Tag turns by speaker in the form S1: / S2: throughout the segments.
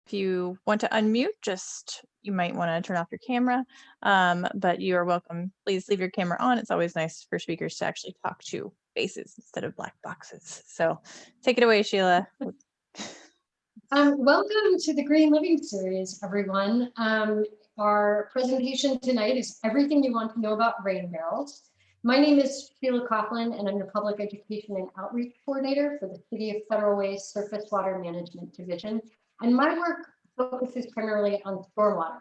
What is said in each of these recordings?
S1: If you want to unmute, you might want to turn off your camera, but you are welcome. Please leave your camera on. It's always nice for speakers to actually talk to faces instead of black boxes. So take it away, Sheila.
S2: Welcome to the Green Living Series, everyone. Our presentation tonight is Everything You Want to Know About Rain Barrels. My name is Sheila Coughlin, and I'm the Public Education and Outreach Coordinator for the City of Federal Way's Surface Water Management Division. And my work focuses primarily on stormwater.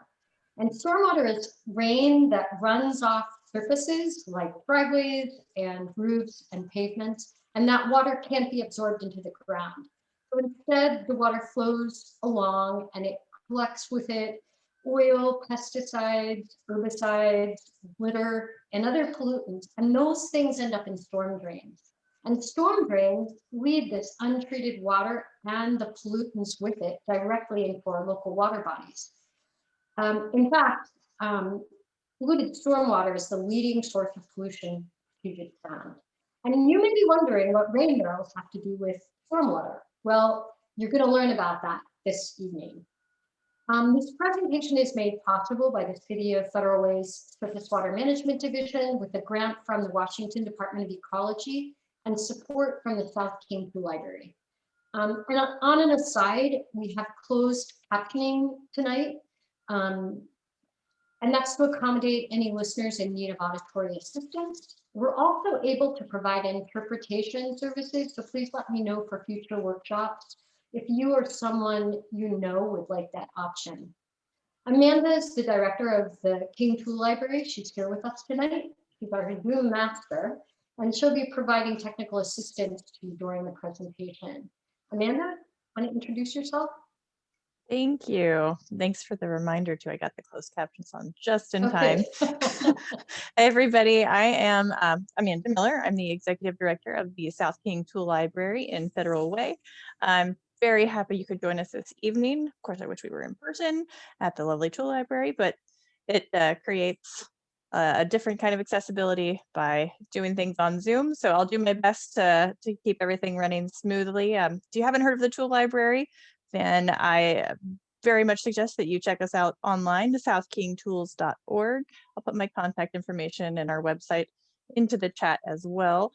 S2: And stormwater is rain that runs off surfaces like driveways and roofs and pavements, and that water can't be absorbed into the ground. So instead, the water flows along and it collects with it oil, pesticides, herbicides, litter, and other pollutants. And those things end up in storm drains. And storm drains lead this untreated water and the pollutants with it directly into our local water bodies. In fact, polluted stormwater is the leading source of pollution to Puget Sound. And you may be wondering what rain barrels have to do with stormwater. Well, you're going to learn about that this evening. This presentation is made possible by the City of Federal Way's Surface Water Management Division with a grant from the Washington Department of Ecology and support from the South King II Library. And on an aside, we have closed captioning tonight, and that's to accommodate any listeners in need of auditory assistance. We're also able to provide interpretation services, so please let me know for future workshops if you or someone you know would like that option. Amanda is the director of the King II Library. She's here with us tonight. She's our Zoom master, and she'll be providing technical assistance to you during the presentation. Amanda, want to introduce yourself?
S1: Thank you. Thanks for the reminder too. I got the closed captions on just in time. Hey everybody, I am Amanda Miller. I'm the Executive Director of the South King II Library in Federal Way. I'm very happy you could join us this evening. Of course, I wish we were in person at the lovely Tool Library, but it creates a different kind of accessibility by doing things on Zoom. So I'll do my best to keep everything running smoothly. If you haven't heard of the Tool Library, then I very much suggest that you check us out online, southkingtools.org. I'll put my contact information and our website into the chat as well.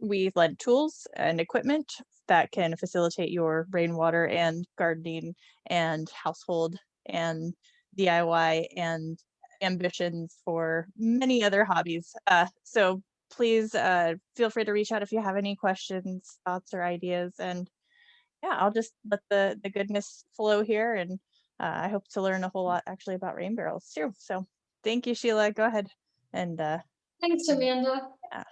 S1: We lend tools and equipment that can facilitate your rainwater and gardening and household and DIY and ambitions for many other hobbies. So please feel free to reach out if you have any questions, thoughts, or ideas. And yeah, I'll just let the goodness flow here, and I hope to learn a whole lot actually about rain barrels too. So thank you, Sheila. Go ahead. And
S2: thanks, Amanda.
S1: Yeah.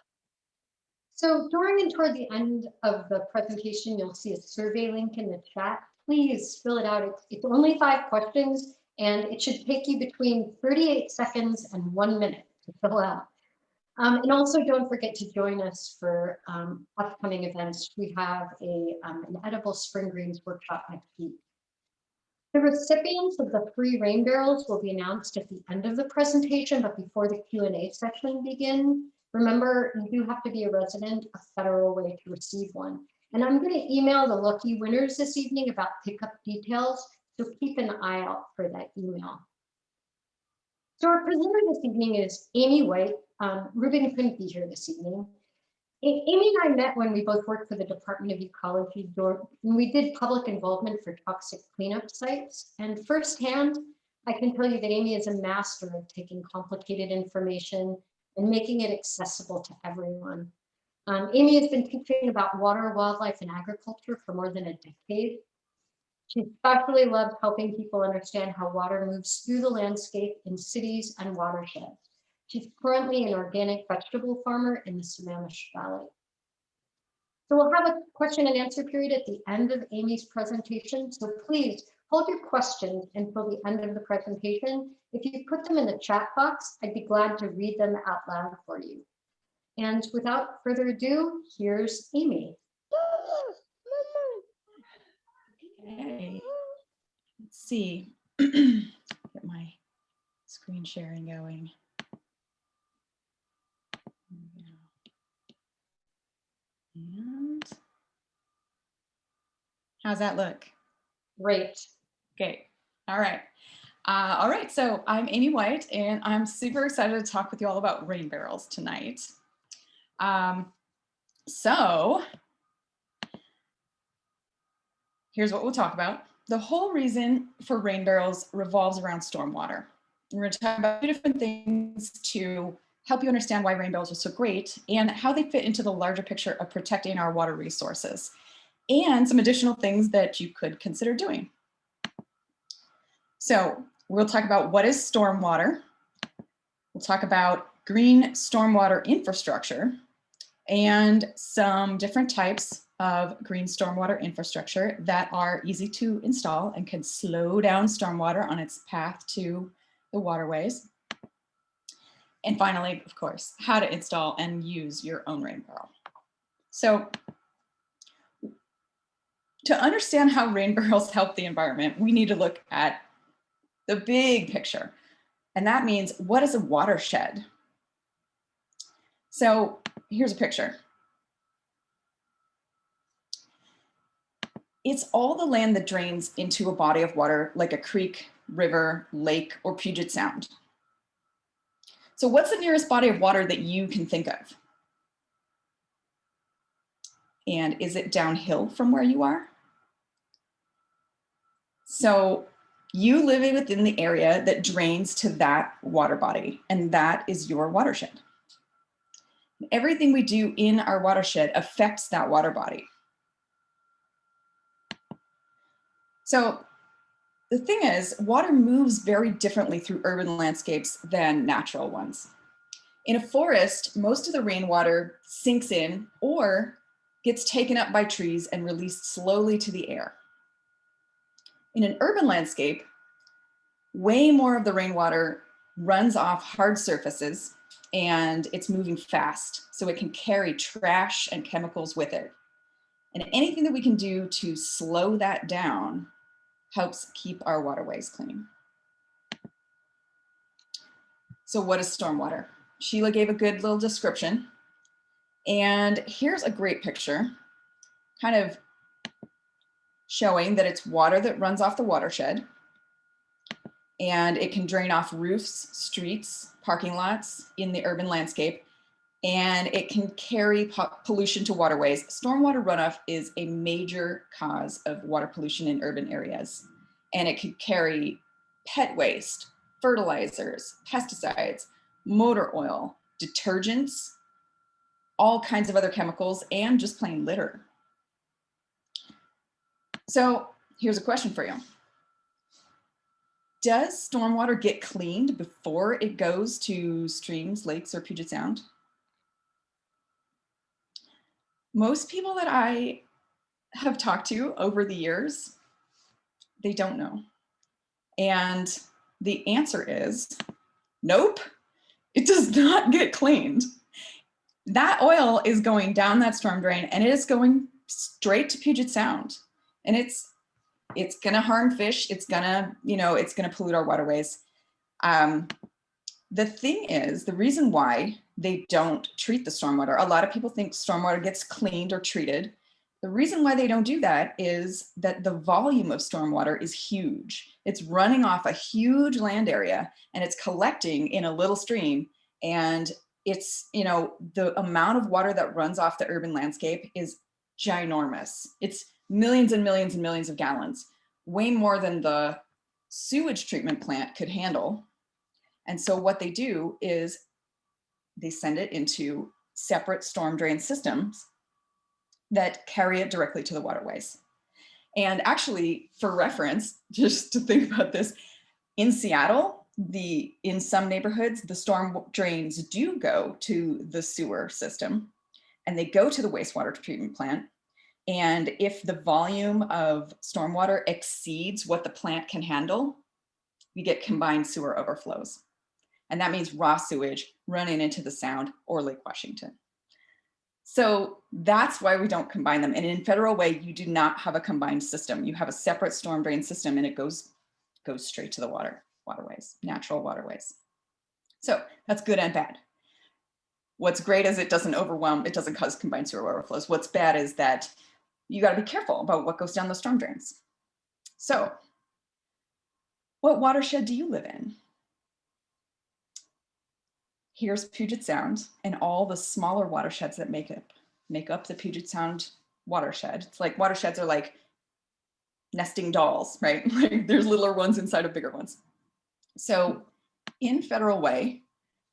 S2: So during and toward the end of the presentation, you'll see a survey link in the chat. Please fill it out. It's only 5 questions, and it should take you between 38 seconds and 1 minute to fill out. And also don't forget to join us for upcoming events. We have an edible spring greens workshop next week. The recipients of the free rain barrels will be announced at the end of the presentation, but before the Q&A session begins. Remember, you do have to be a resident of Federal Way to receive one. And I'm going to email the lucky winners this evening about pickup details, so keep an eye out for that email. So our presenter this evening is Amy White. Ruben couldn't be here this evening. Amy and I met when we both worked for the Department of Ecology, and we did public involvement for toxic cleanup sites. And firsthand, I can tell you that Amy is a master of taking complicated information and making it accessible to everyone. Amy has been teaching about water, wildlife, and agriculture for more than a decade. She especially loves helping people understand how water moves through the landscape in cities and watersheds. She's currently an organic vegetable farmer in the Sammamish Valley. So we'll have a question and answer period at the end of Amy's presentation. So please hold your questions until the end of the presentation. If you put them in the chat box, I'd be glad to read them out loud for you. And without further ado, here's Amy.
S3: Okay. Let's see. Get my screen sharing going. And how's that look?
S2: Great.
S3: Okay, all right. All right, so I'm Amy White, and I'm super excited to talk with you all about rain barrels tonight. So here's what we'll talk about. The whole reason for rain barrels revolves around stormwater. We're going to talk about 2 different things to help you understand why rain barrels are so great and how they fit into the larger picture of protecting our water resources, and some additional things that you could consider doing. So we'll talk about what is stormwater. We'll talk about green stormwater infrastructure and some different types of green stormwater infrastructure that are easy to install and can slow down stormwater on its path to the waterways. And finally, of course, how to install and use your own rain barrel. So to understand how rain barrels help the environment, we need to look at the big picture. And that means, what is a watershed? So here's a picture. It's all the land that drains into a body of water like a creek, river, lake, or Puget Sound. So what's the nearest body of water that you can think of? And is it downhill from where you are? So you live within the area that drains to that water body, and that is your watershed. Everything we do in our watershed affects that water body. So the thing is, water moves very differently through urban landscapes than natural ones. In a forest, most of the rainwater sinks in or gets taken up by trees and released slowly to the air. In an urban landscape, way more of the rainwater runs off hard surfaces and it's moving fast, so it can carry trash and chemicals with it. And anything that we can do to slow that down helps keep our waterways clean. So what is stormwater? Sheila gave a good little description. And here's a great picture, kind of showing that it's water that runs off the watershed, and it can drain off roofs, streets, parking lots in the urban landscape, and it can carry pollution to waterways. Stormwater runoff is a major cause of water pollution in urban areas, and it could carry pet waste, fertilizers, pesticides, motor oil, detergents, all kinds of other chemicals, and just plain litter. So here's a question for you. Does stormwater get cleaned before it goes to streams, lakes, or Puget Sound? Most people that I have talked to over the years, they don't know. And the answer is nope, it does not get cleaned. That oil is going down that storm drain and it is going straight to Puget Sound. And it's gonna harm fish. It's gonna pollute our waterways. The thing is, the reason why they don't treat the stormwater, a lot of people think stormwater gets cleaned or treated. The reason why they don't do that is that the volume of stormwater is huge. It's running off a huge land area and it's collecting in a little stream. And it's, the amount of water that runs off the urban landscape is ginormous. It's millions and millions and millions of gallons, way more than the sewage treatment plant could handle. And so what they do is they send it into separate storm drain systems that carry it directly to the waterways. And actually, for reference, just to think about this, in Seattle, in some neighborhoods, the storm drains do go to the sewer system and they go to the wastewater treatment plant. And if the volume of stormwater exceeds what the plant can handle, we get combined sewer overflows. And that means raw sewage running into the Sound or Lake Washington. So that's why we don't combine them. And in Federal Way, you do not have a combined system. You have a separate storm drain system and it goes straight to the waterways, natural waterways. So that's good and bad. What's great is it doesn't overwhelm, it doesn't cause combined sewer overflows. What's bad is that you got to be careful about what goes down the storm drains. So What watershed do you live in? Here's Puget Sound and all the smaller watersheds that make up the Puget Sound watershed. It's like watersheds are like nesting dolls, right? Like there's littler ones inside of bigger ones. So in Federal Way,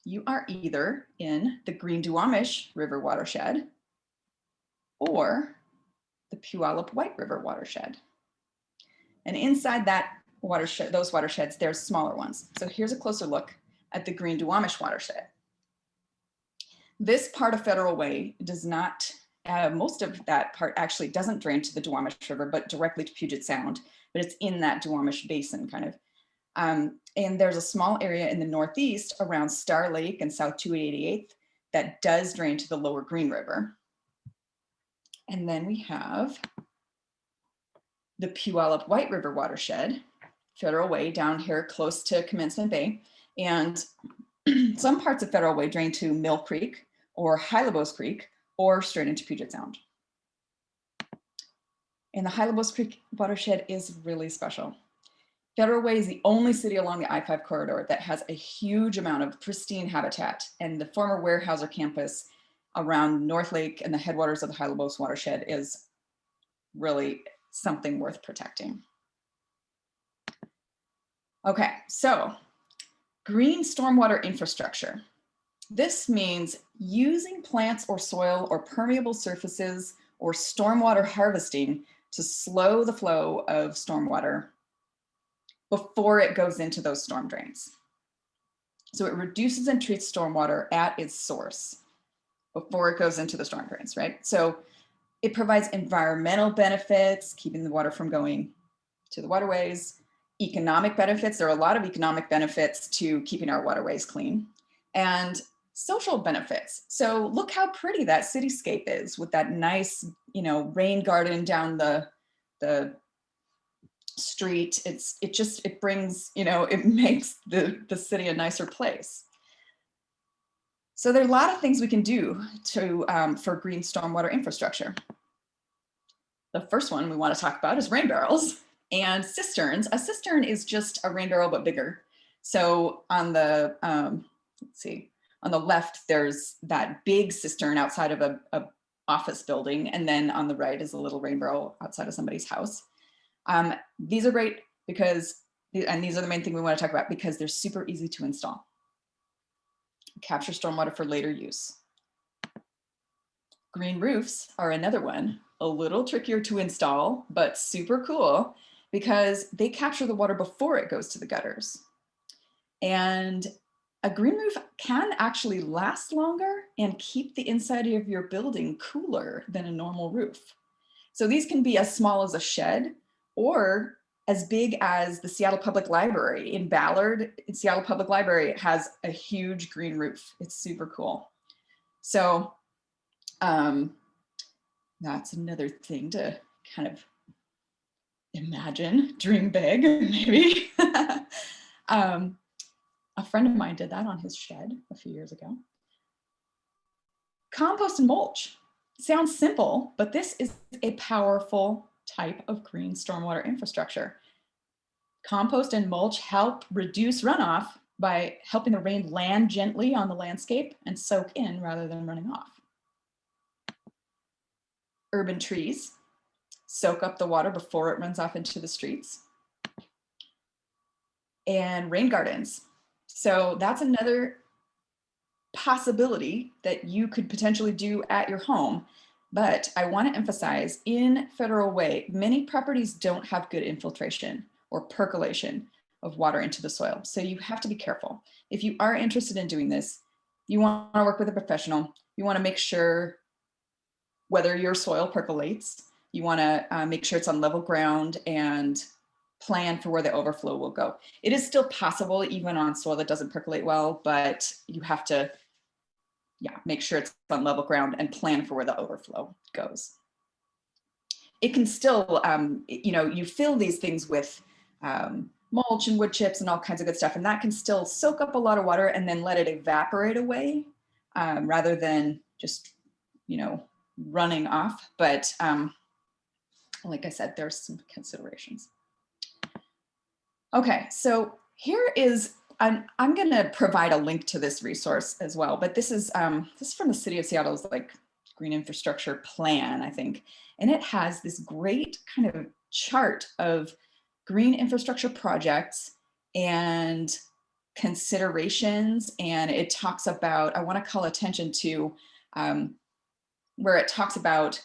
S3: you are either in the Green Duwamish River watershed or the Puyallup White River watershed. And inside that watershed, those watersheds, there's smaller ones. So here's a closer look at the Green Duwamish watershed. This part of Federal Way does not, most of that part actually doesn't drain to the Duwamish River, but directly to Puget Sound, but it's in that Duwamish basin kind of. And there's a small area in the northeast around Star Lake and South 288th that does drain to the lower Green River. And then we have the Puyallup White River watershed, Federal Way down here close to Commencement Bay. And some parts of Federal Way drain to Mill Creek or Hylebos Creek or straight into Puget Sound. And the Hylebos Creek watershed is really special. Federal Way is the only city along the I-5 corridor that has a huge amount of pristine habitat, and the former Weyerhaeuser campus around North Lake and the headwaters of the Hylebos watershed is really something worth protecting. Okay, so green stormwater infrastructure. This means using plants or soil or permeable surfaces or stormwater harvesting to slow the flow of stormwater before it goes into those storm drains. So it reduces and treats stormwater at its source before it goes into the storm drains, right? So it provides environmental benefits, keeping the water from going to the waterways, economic benefits. There are a lot of economic benefits to keeping our waterways clean, and social benefits. So look how pretty that cityscape is with that nice, rain garden down the street. It brings, it makes the city a nicer place. So there are a lot of things we can do for green stormwater infrastructure. The first one we want to talk about is rain barrels and cisterns. A cistern is just a rain barrel, but bigger. So on the, on the left, there's that big cistern outside of a office building. And then on the right is a little rain barrel outside of somebody's house. These are great because, and these are the main thing we want to talk about, because they're super easy to install. Capture stormwater for later use. Green roofs are another one, a little trickier to install, but super cool because they capture the water before it goes to the gutters. And a green roof can actually last longer and keep the inside of your building cooler than a normal roof. So these can be as small as a shed or as big as the Seattle Public Library in Ballard. Seattle Public Library has a huge green roof. It's super cool. So that's another thing to kind of imagine, dream big, maybe. A friend of mine did that on his shed a few years ago. Compost and mulch. Sounds simple, but this is a powerful type of green stormwater infrastructure. Compost and mulch help reduce runoff by helping the rain land gently on the landscape and soak in rather than running off. Urban trees soak up the water before it runs off into the streets. And rain gardens. So that's another possibility that you could potentially do at your home. But I want to emphasize, in Federal Way, many properties don't have good infiltration or percolation of water into the soil. So you have to be careful. If you are interested in doing this, you want to work with a professional. You want to make sure whether your soil percolates. You want to make sure it's on level ground and plan for where the overflow will go. It is still possible even on soil that doesn't percolate well, but you have to make sure it's on level ground and plan for where the overflow goes. It can still, you fill these things with mulch and wood chips and all kinds of good stuff, and that can still soak up a lot of water and then let it evaporate away rather than just, running off. But like I said, there's some considerations. Okay, so here is, I'm going to provide a link to this resource as well, but this is from the City of Seattle's like green infrastructure plan, I think. And it has this great kind of chart of green infrastructure projects and considerations. And it talks about, I want to call attention to where it talks about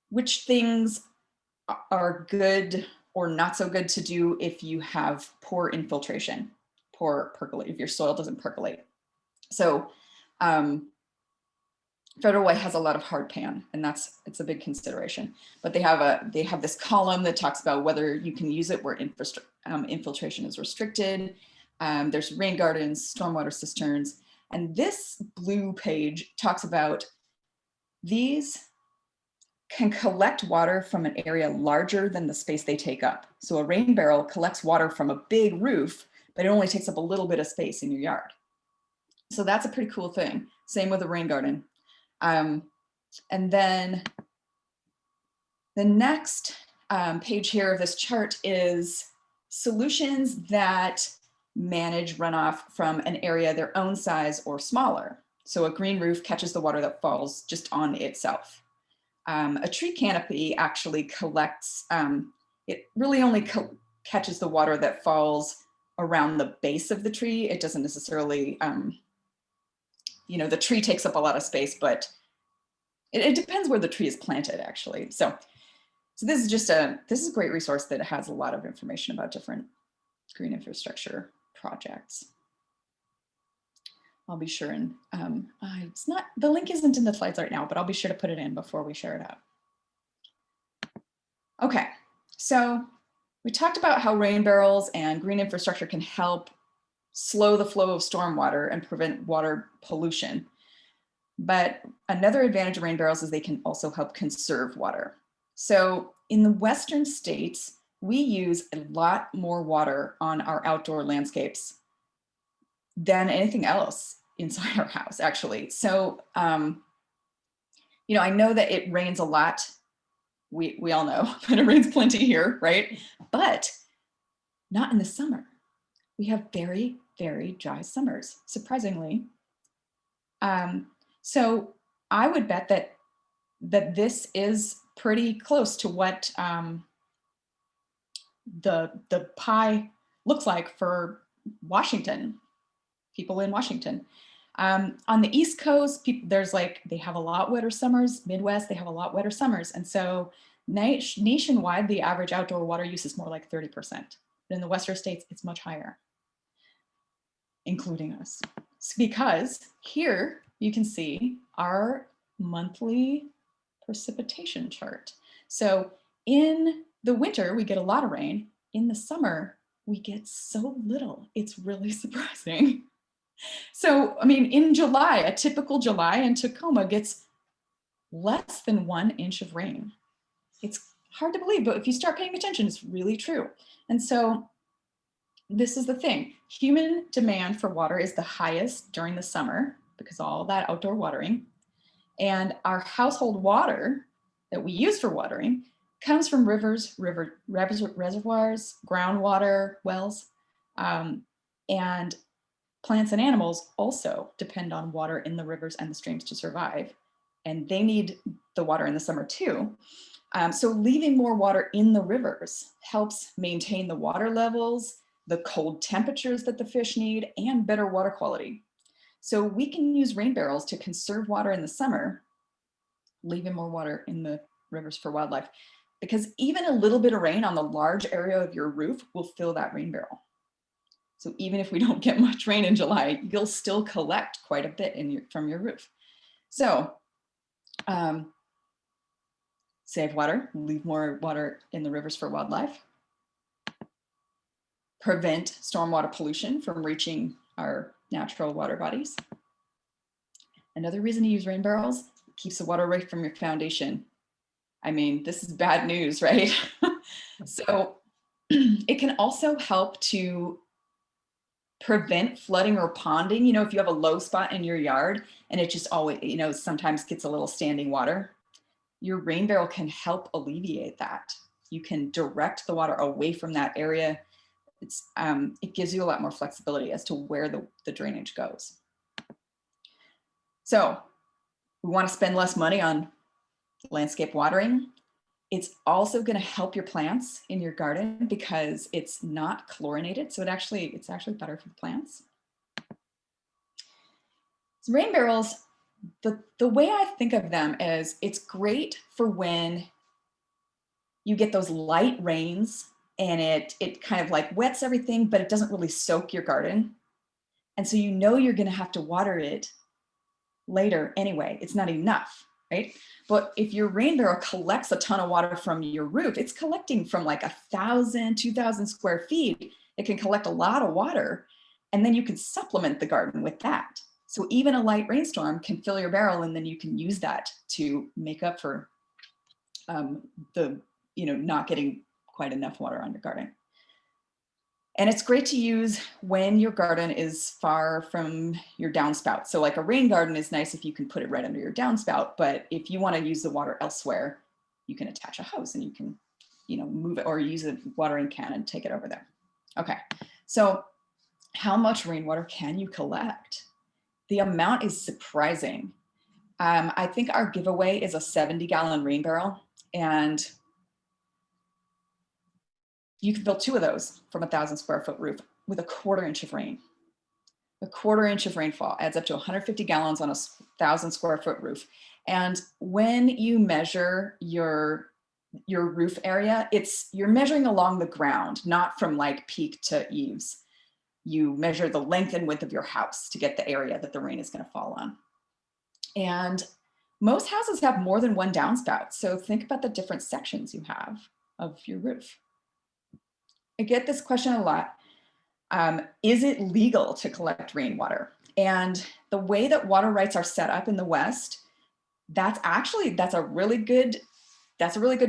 S3: which things are good or not so good to do if you have poor infiltration, poor percolate, if your soil doesn't percolate. So Federal Way has a lot of hard pan, and it's a big consideration. But they have this column that talks about whether you can use it where infiltration is restricted. There's rain gardens, stormwater cisterns, and this blue page talks about these can collect water from an area larger than the space they take up. So a rain barrel collects water from a big roof, but it only takes up a little bit of space in your yard. So that's a pretty cool thing. Same with a rain garden. And then the next page here of this chart is solutions that manage runoff from an area their own size or smaller. So a green roof catches the water that falls just on itself. A tree canopy actually collects, it really only catches the water that falls around the base of the tree. It doesn't necessarily, the tree takes up a lot of space, but it depends where the tree is planted actually. So this is just this is a great resource that has a lot of information about different green infrastructure projects. I'll be sure and it's not, the link isn't in the slides right now, but I'll be sure to put it in before we share it out. Okay, so we talked about how rain barrels and green infrastructure can help slow the flow of stormwater and prevent water pollution. But another advantage of rain barrels is they can also help conserve water. So in the Western states, we use a lot more water on our outdoor landscapes than anything else inside our house, actually. So, I know that it rains a lot. We all know that it rains plenty here, right? But not in the summer. We have very, very dry summers, surprisingly. So I would bet that this is pretty close to what the pie looks like for Washington, people in Washington. On the East Coast, they have a lot wetter summers. Midwest, they have a lot wetter summers. And so nationwide, the average outdoor water use is more like 30%. But in the Western states, it's much higher, including us. It's because here you can see our monthly precipitation chart. So in the winter, we get a lot of rain. In the summer, we get so little. It's really surprising. So, I mean, in July, a typical July in Tacoma gets less than 1 inch of rain. It's hard to believe, but if you start paying attention, it's really true. And so this is the thing. Human demand for water is the highest during the summer because of all that outdoor watering. And our household water that we use for watering comes from rivers, reservoirs, groundwater wells, and plants and animals also depend on water in the rivers and the streams to survive. And they need the water in the summer too. So leaving more water in the rivers helps maintain the water levels, the cold temperatures that the fish need, and better water quality. So we can use rain barrels to conserve water in the summer, leaving more water in the rivers for wildlife, because even a little bit of rain on the large area of your roof will fill that rain barrel. So even if we don't get much rain in July, you'll still collect quite a bit from your roof. So save water, leave more water in the rivers for wildlife, prevent stormwater pollution from reaching our natural water bodies. Another reason to use rain barrels, keeps the water away from your foundation. I mean, this is bad news, right? So it can also help to prevent flooding or ponding. If you have a low spot in your yard and it just always, sometimes gets a little standing water, your rain barrel can help alleviate that. You can direct the water away from that area it gives you a lot more flexibility as to where the drainage goes. So we want to spend less money on landscape watering. It's also going to help your plants in your garden because it's not chlorinated. So it's actually better for the plants. So rain barrels, the way I think of them is it's great for when you get those light rains and it kind of like wets everything, but it doesn't really soak your garden. And so you know you're going to have to water it later anyway. It's not enough, right? But if your rain barrel collects a ton of water from your roof, it's collecting from like 1,000, 2,000 square feet. It can collect a lot of water, and then you can supplement the garden with that. So even a light rainstorm can fill your barrel, and then you can use that to make up for not getting quite enough water on your garden. And it's great to use when your garden is far from your downspout. So like a rain garden is nice if you can put it right under your downspout, but if you want to use the water elsewhere, you can attach a hose and you can, move it or use a watering can and take it over there. Okay, so how much rainwater can you collect? The amount is surprising. I think our giveaway is a 70-gallon rain barrel, and you can fill 2 of those from 1,000 square foot roof with a 1/4 inch of rain. A 1/4 inch of rainfall adds up to 150 gallons on a 1,000 square foot roof. And when you measure your roof area, you're measuring along the ground, not from like peak to eaves. You measure the length and width of your house to get the area that the rain is going to fall on. And most houses have more than one downspout. So think about the different sections you have of your roof. I get this question a lot. Is it legal to collect rainwater? And the way that water rights are set up in the West, that's a really good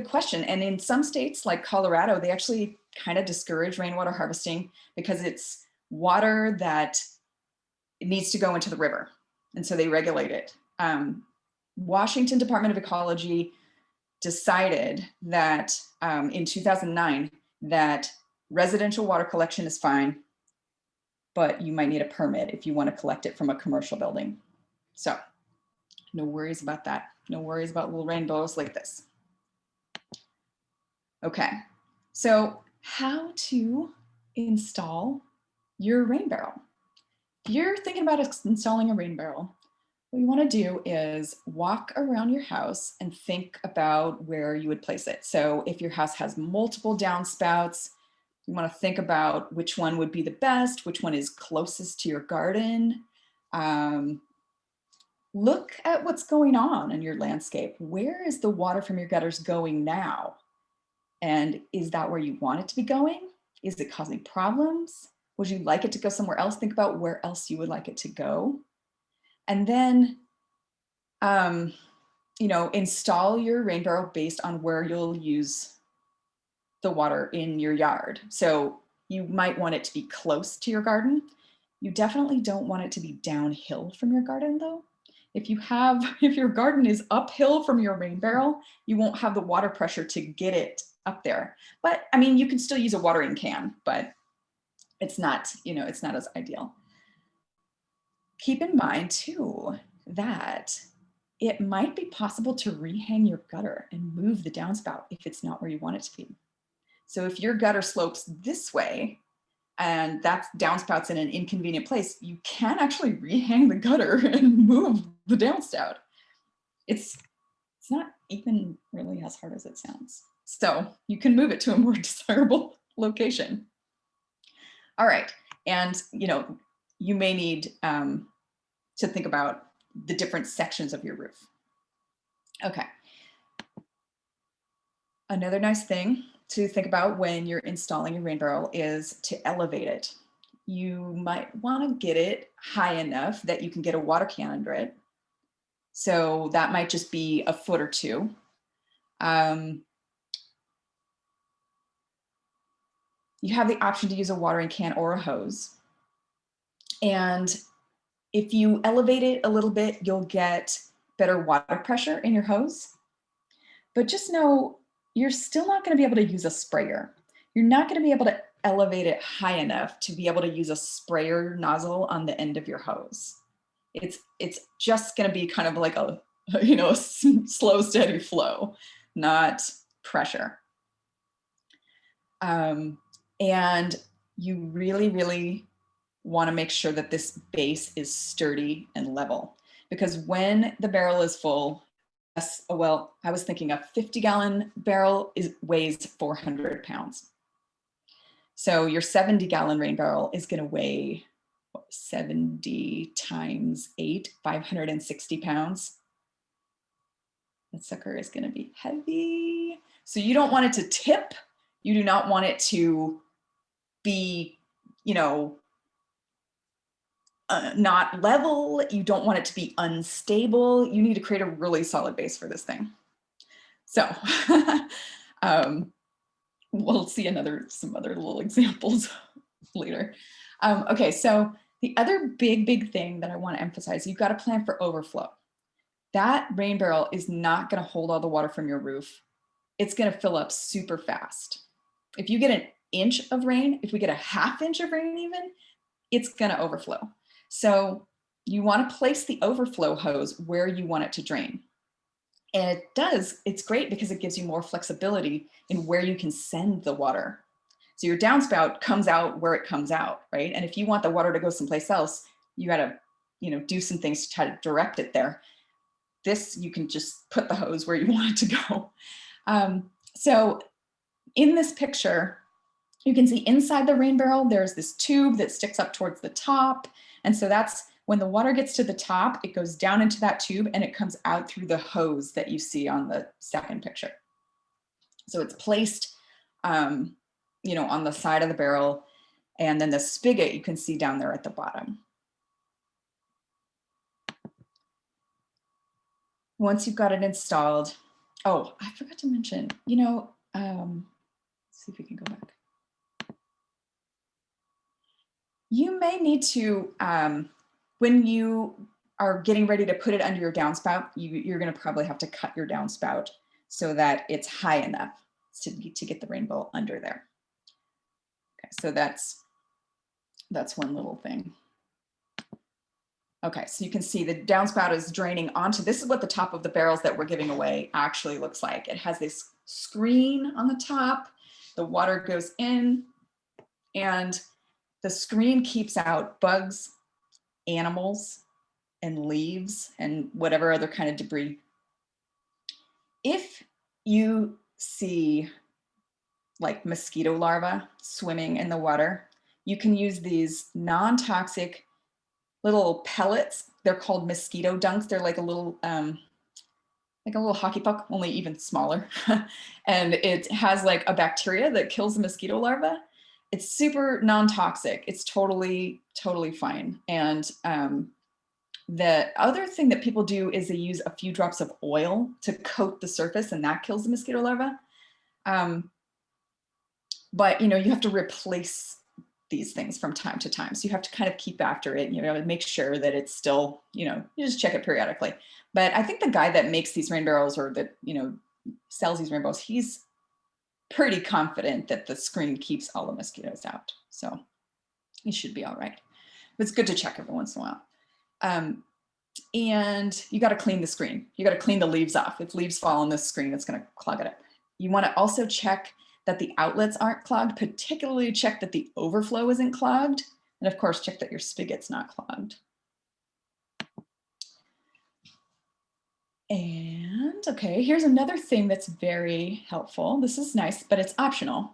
S3: question. And in some states like Colorado, they actually kind of discourage rainwater harvesting because it's water that needs to go into the river. And so they regulate it. Washington Department of Ecology decided that in 2009 that residential water collection is fine, but you might need a permit if you want to collect it from a commercial building. So no worries about that. No worries about little rain barrels like this. Okay, so how to install your rain barrel. If you're thinking about installing a rain barrel, what you want to do is walk around your house and think about where you would place it. So if your house has multiple downspouts, you want to think about which one would be the best, which one is closest to your garden. Look at what's going on in your landscape. Where is the water from your gutters going now? And is that where you want it to be going? Is it causing problems? Would you like it to go somewhere else? Think about where else you would like it to go. And then, install your rain barrel based on where you'll use the water in your yard. So you might want it to be close to your garden. You definitely don't want it to be downhill from your garden though. If your garden is uphill from your rain barrel, you won't have the water pressure to get it up there. But I mean, you can still use a watering can, but it's not as ideal. Keep in mind too that it might be possible to rehang your gutter and move the downspout if it's not where you want it to be. So if your gutter slopes this way and that downspouts in an inconvenient place, you can actually rehang the gutter and move the downspout. It's not even really as hard as it sounds. So you can move it to a more desirable location. All right, and you may need to think about the different sections of your roof. Okay. Another nice thing to think about when you're installing your rain barrel is to elevate it. You might want to get it high enough that you can get a water can under it. So that might just be a foot or two. You have the option to use a watering can or a hose. And if you elevate it a little bit, you'll get better water pressure in your hose. But just know you're still not going to be able to use a sprayer. You're not going to be able to elevate it high enough to be able to use a sprayer nozzle on the end of your hose. It's just going to be kind of like a, you know, a slow, steady flow, not pressure. And you really, really want to make sure that this base is sturdy and level, because when the barrel is full, well, I was thinking a 50-gallon barrel weighs 400 pounds. So your 70-gallon rain barrel is going to weigh 70 times 8, 560 pounds. That sucker is going to be heavy. So you don't want it to tip. You do not want it to be, you know, not level. You don't want it to be unstable. You need to create a really solid base for this thing. So we'll see some other little examples later. Okay, so the other big thing that I want to emphasize, you've got to plan for overflow. That rain barrel is not going to hold all the water from your roof. It's going to fill up super fast. If you get an inch of rain, if we get a half inch of rain even, it's going to overflow. So you want to place the overflow hose where you want it to drain. And it's great because it gives you more flexibility in where you can send the water. So your downspout comes out where it comes out, right? And if you want the water to go someplace else, you got to, you know, do some things to try to direct it there. This, you can just put the hose where you want it to go. So in this picture, you can see inside the rain barrel, there's this tube that sticks up towards the top. And so that's when the water gets to the top, it goes down into that tube and it comes out through the hose that you see on the second picture. So it's placed, you know, on the side of the barrel, and then the spigot you can see down there at the bottom. Once you've got it installed, oh, I forgot to mention, you know, let's see if we can go back. You may need to, when you are getting ready to put it under your downspout, you're going to probably have to cut your downspout so that it's high enough to get the rainbow under there. Okay, so that's one little thing. Okay, so you can see the downspout is draining onto, this is what the top of the barrels that we're giving away actually looks like. It has this screen on the top, the water goes in, and the screen keeps out bugs, animals, and leaves, and whatever other kind of debris. If you see like mosquito larvae swimming in the water, you can use these non-toxic little pellets. They're called mosquito dunks. They're like a little hockey puck, only even smaller. And it has like a bacteria that kills the mosquito larvae. It's super non-toxic. It's totally fine. And the other thing that people do is they use a few drops of oil to coat the surface, and that kills the mosquito larvae. But you know, you have to replace these things from time to time. So you have to kind of keep after it, you know, and make sure that it's still, you know, you just check it periodically. But I think the guy that makes these rain barrels, or that, you know, sells these rain barrels, he's pretty confident that the screen keeps all the mosquitoes out. So you should be all right. But it's good to check every once in a while. And you got to clean the screen. You got to clean the leaves off. If leaves fall on this screen, it's going to clog it up. You want to also check that the outlets aren't clogged, particularly check that the overflow isn't clogged. And of course, check that your spigot's not clogged. And okay, here's another thing that's very helpful. This is nice, but it's optional.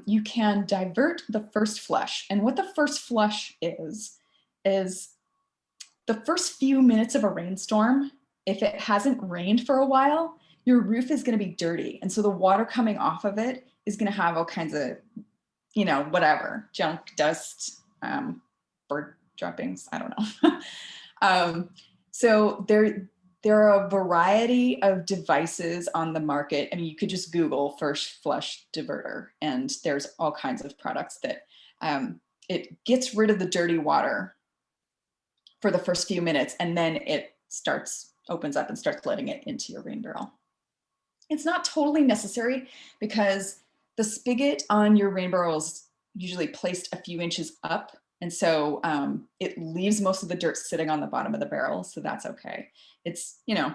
S3: You can divert the first flush. And what the first flush is the first few minutes of a rainstorm, if it hasn't rained for a while, your roof is going to be dirty. And so the water coming off of it is going to have all kinds of, you know, whatever, junk, dust, bird droppings, I don't know. So there are a variety of devices on the market. I mean, you could just Google first flush diverter, and there's all kinds of products that it gets rid of the dirty water for the first few minutes, and then it opens up and starts letting it into your rain barrel. It's not totally necessary because the spigot on your rain barrel is usually placed a few inches up. And so it leaves most of the dirt sitting on the bottom of the barrel. So that's okay. It's, you know,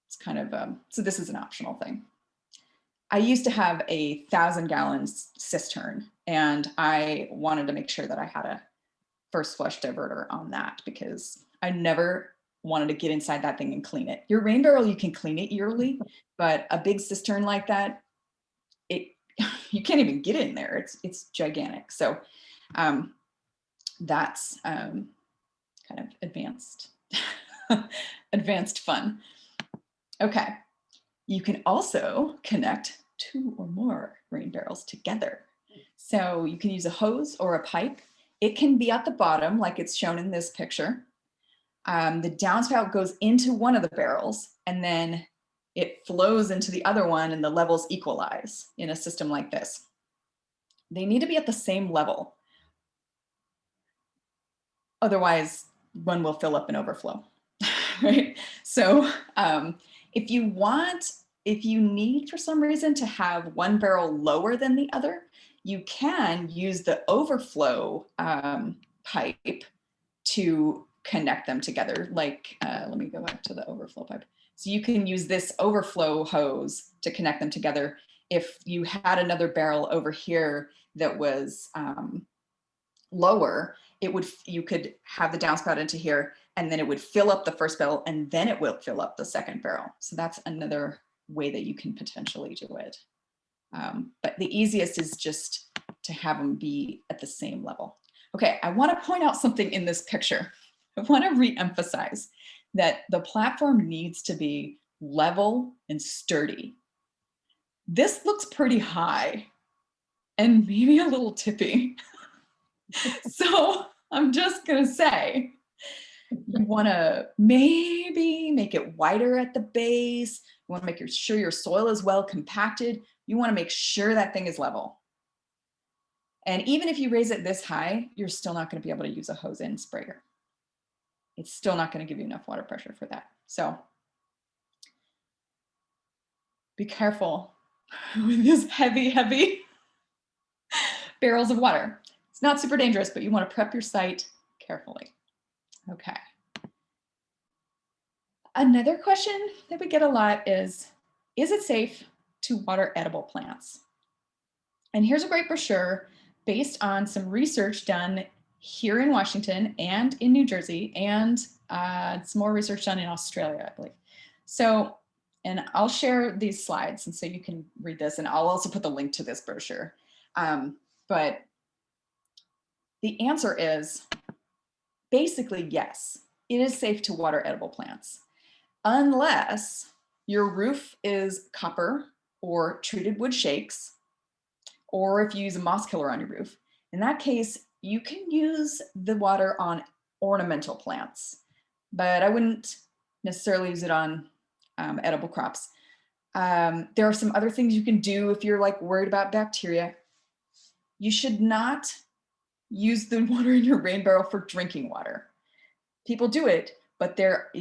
S3: it's kind of, so this is an optional thing. I used to have a 1,000-gallon cistern, and I wanted to make sure that I had a first flush diverter on that because I never wanted to get inside that thing and clean it. Your rain barrel, you can clean it yearly, but a big cistern like that, you can't even get in there. It's gigantic. So that's kind of advanced, advanced fun. Okay, you can also connect 2 or more rain barrels together. So you can use a hose or a pipe. It can be at the bottom like it's shown in this picture. The downspout goes into one of the barrels and then it flows into the other one and the levels equalize in a system like this. They need to be at the same level. Otherwise, one will fill up and overflow, right? So if you need for some reason to have one barrel lower than the other, you can use the overflow pipe to connect them together. Like, let me go back to the overflow pipe. So you can use this overflow hose to connect them together. If you had another barrel over here that was lower, you could have the downspout into here, and then it would fill up the first barrel, and then it will fill up the second barrel. So that's another way that you can potentially do it. But the easiest is just to have them be at the same level. Okay, I want to point out something in this picture. I want to re-emphasize that the platform needs to be level and sturdy. This looks pretty high and maybe a little tippy. So I'm just going to say, you want to maybe make it wider at the base. You want to make sure your soil is well compacted. You want to make sure that thing is level. And even if you raise it this high, you're still not going to be able to use a hose and sprayer. It's still not going to give you enough water pressure for that. So be careful with these heavy, heavy barrels of water. It's not super dangerous, but you want to prep your site carefully. Okay. Another question that we get a lot is it safe to water edible plants? And here's a great brochure based on some research done here in Washington and in New Jersey, and some more research done in Australia, I believe. So, and I'll share these slides, and so you can read this, and I'll also put the link to this brochure. But the answer is basically yes, it is safe to water edible plants, unless your roof is copper or treated wood shakes, or if you use a moss killer on your roof. In that case, you can use the water on ornamental plants, but I wouldn't necessarily use it on edible crops. There are some other things you can do if you're like worried about bacteria. You should not use the water in your rain barrel for drinking water. People do it, but there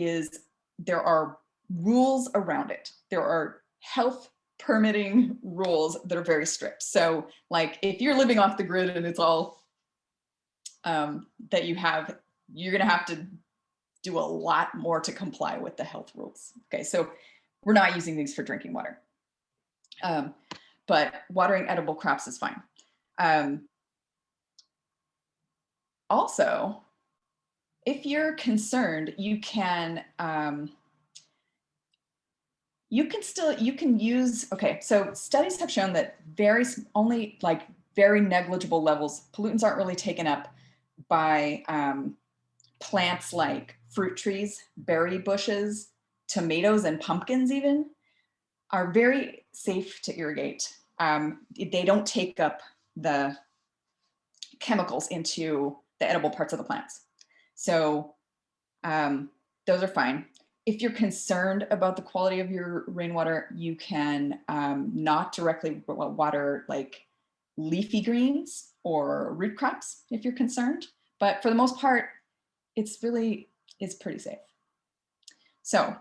S3: are rules around it. There are health permitting rules that are very strict. So like if you're living off the grid and it's all that you have, you're gonna have to do a lot more to comply with the health rules. Okay, so we're not using these for drinking water. But watering edible crops is fine. Also, if you're concerned, you can use, okay, so studies have shown that only like very negligible levels, pollutants aren't really taken up by plants like fruit trees, berry bushes, tomatoes, and pumpkins even are very safe to irrigate. They don't take up the chemicals into the edible parts of the plants. So those are fine. If you're concerned about the quality of your rainwater, you can not directly water like leafy greens or root crops if you're concerned. But for the most part, it's pretty safe. So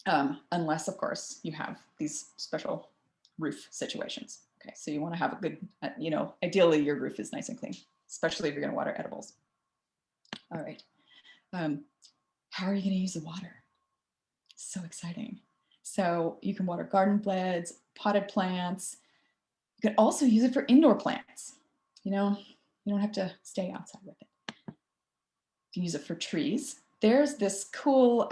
S3: unless, of course, you have these special roof situations. Okay, so you want to have a good, ideally your roof is nice and clean, especially if you're going to water edibles. All right. How are you going to use the water? So exciting. So you can water garden beds, potted plants. You can also use it for indoor plants. You don't have to stay outside with it. You can use it for trees. There's this cool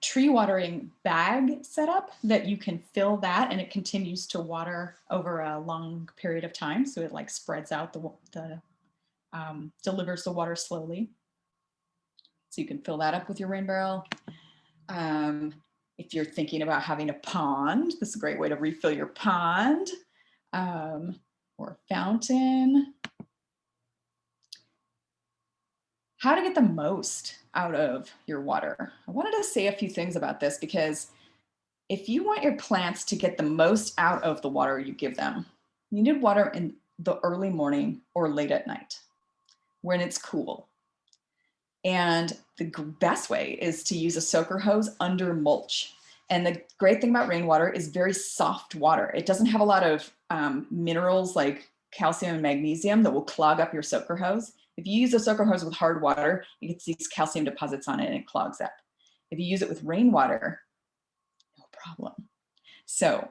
S3: tree watering bag setup that you can fill that, and it continues to water over a long period of time. So it like spreads out delivers the water slowly. So you can fill that up with your rain barrel. If you're thinking about having a pond, this is a great way to refill your pond, or a fountain. How to get the most out of your water. I wanted to say a few things about this because if you want your plants to get the most out of the water you give them, you need to water in the early morning or late at night when it's cool. And the best way is to use a soaker hose under mulch. And the great thing about rainwater is very soft water. It doesn't have a lot of minerals like calcium and magnesium that will clog up your soaker hose. If you use a soaker hose with hard water, you get these calcium deposits on it and it clogs up. If you use it with rainwater, no problem. So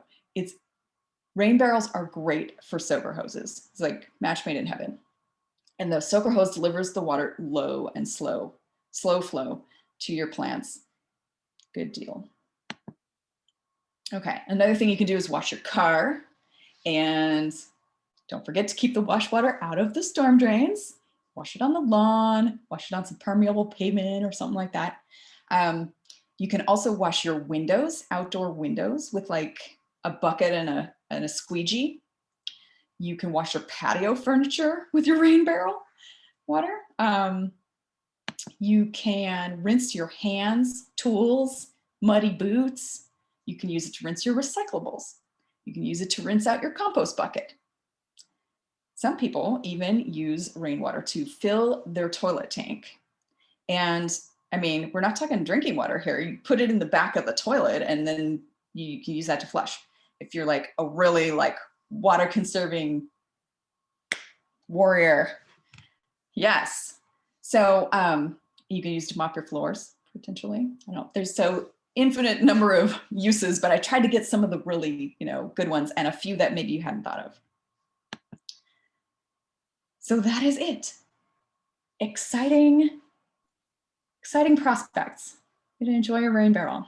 S3: rain barrels are great for soaker hoses. It's like match made in heaven. And the soaker hose delivers the water low and slow flow to your plants. Good deal. Okay, another thing you can do is wash your car. And don't forget to keep the wash water out of the storm drains. Wash it on the lawn, wash it on some permeable pavement or something like that. You can also wash your windows, outdoor windows, with like a bucket and a squeegee. You can wash your patio furniture with your rain barrel water. You can rinse your hands, tools, muddy boots. You can use it to rinse your recyclables. You can use it to rinse out your compost bucket. Some people even use rainwater to fill their toilet tank. And I mean, we're not talking drinking water here. You put it in the back of the toilet and then you can use that to flush. If you're like a really like water conserving warrior, yes. So you can use it to mop your floors potentially. I don't know, there's so infinite number of uses, but I tried to get some of the really, good ones and a few that maybe you hadn't thought of. So that is it. Exciting prospects. You're gonna enjoy your rain barrel.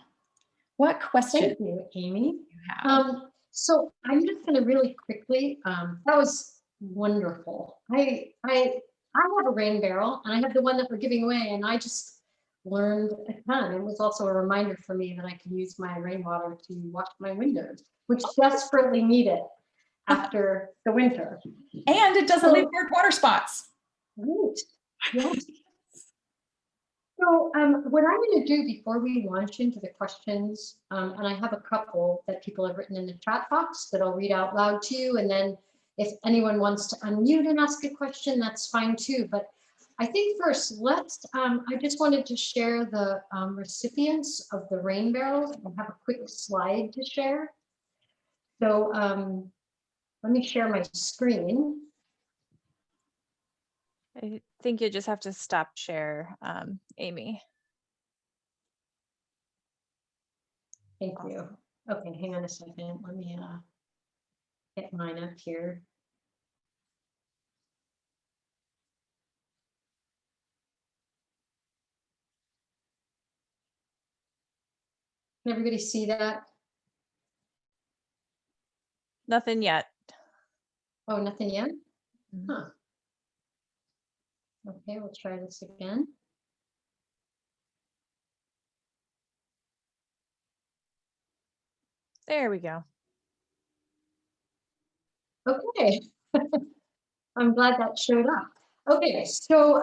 S3: What question?
S2: Thank you, Amy.
S3: You have?
S2: So I'm just going to really quickly, that was wonderful. I have a rain barrel and I have the one that we're giving away, and I just learned a ton. It was also a reminder for me that I can use my rainwater to wash my windows, which desperately need it after the winter.
S3: And it doesn't leave weird water spots.
S2: Right. Yes. So what I'm going to do before we launch into the questions, and I have a couple that people have written in the chat box that I'll read out loud to you, and then if anyone wants to unmute and ask a question, that's fine too. But I think first, I just wanted to share the recipients of the rain barrels. I have a quick slide to share. So let me share my screen.
S1: I think you just have to stop share, Amy.
S2: Thank you. Okay, hang on a second. Let me get mine up here. Can everybody see that?
S1: Nothing yet.
S2: Oh, nothing yet?
S1: Mhm.
S2: Huh. Okay, we'll try this again.
S1: There we go.
S2: Okay. I'm glad that showed up. Okay, so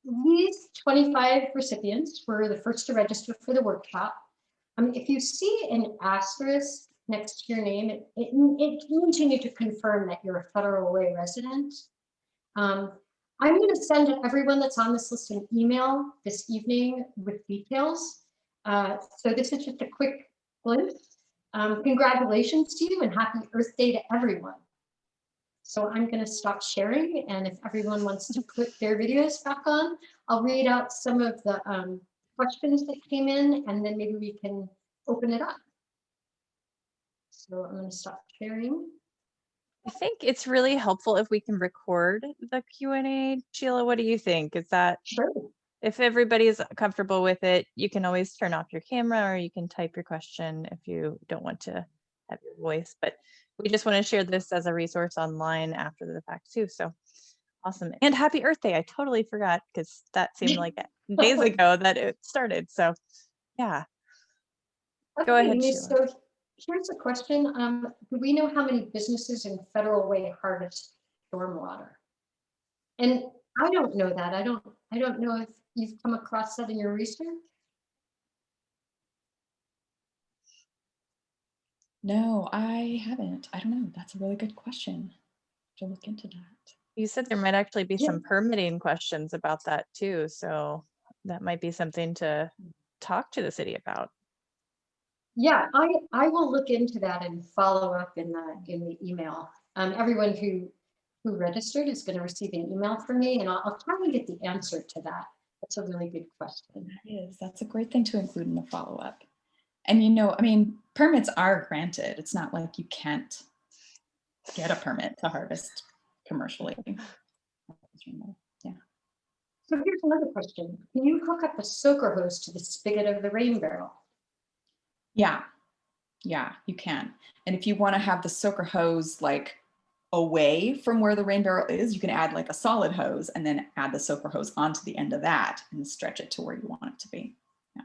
S2: these 25 recipients were the first to register for the workshop. If you see an asterisk next to your name, it means you need to confirm that you're a Federal Way resident. I'm going to send everyone that's on this list an email this evening with details. So this is just a quick glimpse. Congratulations to you and happy Earth Day to everyone. So I'm going to stop sharing, and if everyone wants to put their videos back on, I'll read out some of the questions that came in, and then maybe we can open it up. So I'm going to stop sharing.
S1: I think it's really helpful if we can record the Q&A. Sheila, what do you think? Is that,
S2: Sure.
S1: if everybody's comfortable with it, you can always turn off your camera or you can type your question if you don't want to have your voice, but we just want to share this as a resource online after the fact too. So awesome. And happy Earth Day. I totally forgot because that seemed like days ago that it started. So yeah. Go ahead,
S2: Okay,
S1: Sheila.
S2: so here's a question. Do we know how many businesses in Federal Way harvest stormwater? And I don't know that. I don't know if you've come across that in your research.
S3: No, I haven't. I don't know. That's a really good question. To look into that.
S1: You said there might actually be
S2: Yeah.
S1: some permitting questions about that too. So that might be something to talk to the city about.
S2: Yeah, I will look into that and follow up in the email. Everyone who registered is going to receive an email from me, and I'll try to get the answer to that. That's a really good question.
S3: That is. That's a great thing to include in the follow-up. And you know, I mean, permits are granted. It's not like you can't get a permit to harvest commercially. Yeah.
S2: So here's another question. Can you hook up a soaker hose to the spigot of the rain barrel?
S3: Yeah, you can. And if you want to have the soaker hose like away from where the rain barrel is, you can add like a solid hose and then add the soaker hose onto the end of that and stretch it to where you want it to be. Yeah.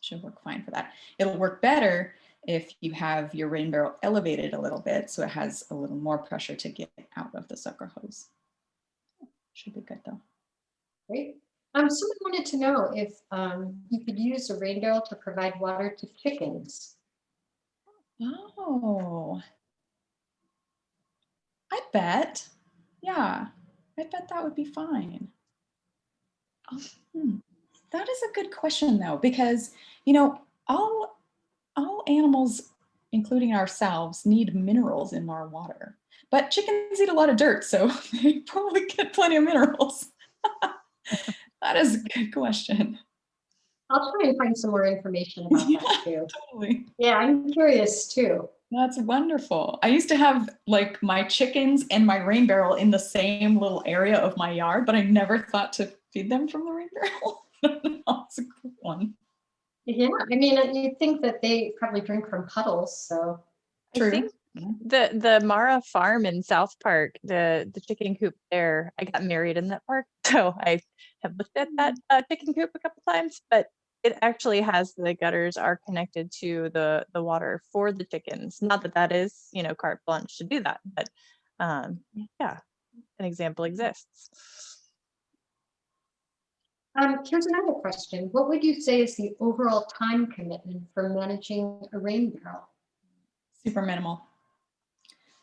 S3: Should work fine for that. It'll work better if you have your rain barrel elevated a little bit so it has a little more pressure to get out of the soaker hose. Should be good though.
S2: Great. Someone wanted to know if you could use a rain barrel to provide water to chickens.
S3: Oh, I bet. Yeah, I bet that would be fine. That is a good question though, because you know, all animals, including ourselves, need minerals in our water. But chickens eat a lot of dirt, so they probably get plenty of minerals. That is a good question.
S2: I'll try and find some more information about that too.
S3: Totally.
S2: Yeah, I'm curious too.
S3: That's wonderful. I used to have like my chickens and my rain barrel in the same little area of my yard, but I never thought to feed them from the rain barrel. That's a cool one.
S2: Yeah, I mean, you'd think that they probably drink from puddles, so.
S3: True.
S1: I think the Mara farm in South Park, the chicken coop there, I got married in that park, so I have looked at that chicken coop a couple times, but it actually has the gutters are connected to the water for the chickens. Not that that is, you know, carte blanche to do that, but yeah, an example exists.
S2: Here's another question. What would you say is the overall time commitment for managing a rain barrel?
S3: Super minimal.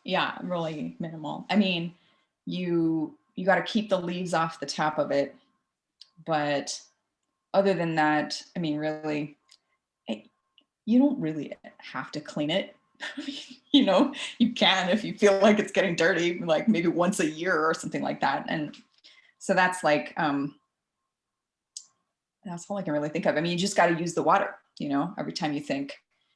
S3: Yeah, really minimal. I mean, you got to keep the leaves off the top of it, but other than that, I mean, really, you don't really have to clean it. You know, you can if you feel like it's getting dirty, like maybe once a year or something like that. And so that's like, that's all I can really think of. I mean, you just got to use the water, you know, every time you think